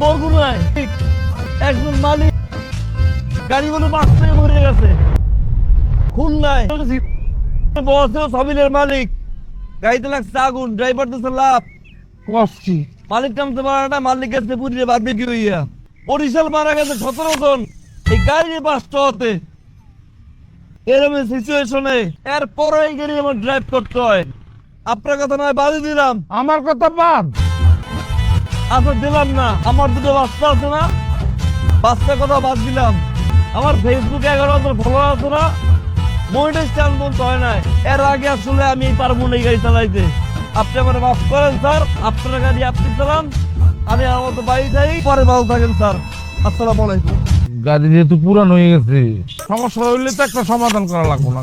বরগুনায় একজন মালিক গাড়িগুলো বাঁচতে মরে গেছে। খুলনায় সাবিলের মালিক গাড়িতে লাগছে আগুন, ড্রাইভার দিচ্ছে লাভ। মালিক নামতে পারে না, মালিক গেছে পুড়িয়ে বারবিকিউ হইয়া। বরিশাল মারা গেছে 17 জন এই গাড়ি বাস্ট হতে। এরকম সিচুয়েশনে এরপরে এই গাড়ি আমার ড্রাইভ করতে হয়। আপনার কথা নয় বাদই দিলাম, আমার কথা বাদ। আপনার দিলাম না, আমার দুটো বাচ্চা আছে না, বাচ্চার কথা বাদ দিলাম। আমার ফেসবুকে 11,000 ফলোয়ার আছে না, মনিটাইজ চ্যানেল বলতে হয় না। এর আগে আসলে আমি পারবো না এই গাড়ি চালাইতে। আপনি আমার মাফ করেন স্যার, আপনার গাড়ি আপনি চালান, আমি আমার মতো বাড়ি যাই। পরে ভালো থাকেন স্যার, আসসালামু আলাইকুম। গাড়ি যেহেতু পুরান হয়ে গেছে, সমস্যা হইলে তো একটা সমাধান করা লাগবো না।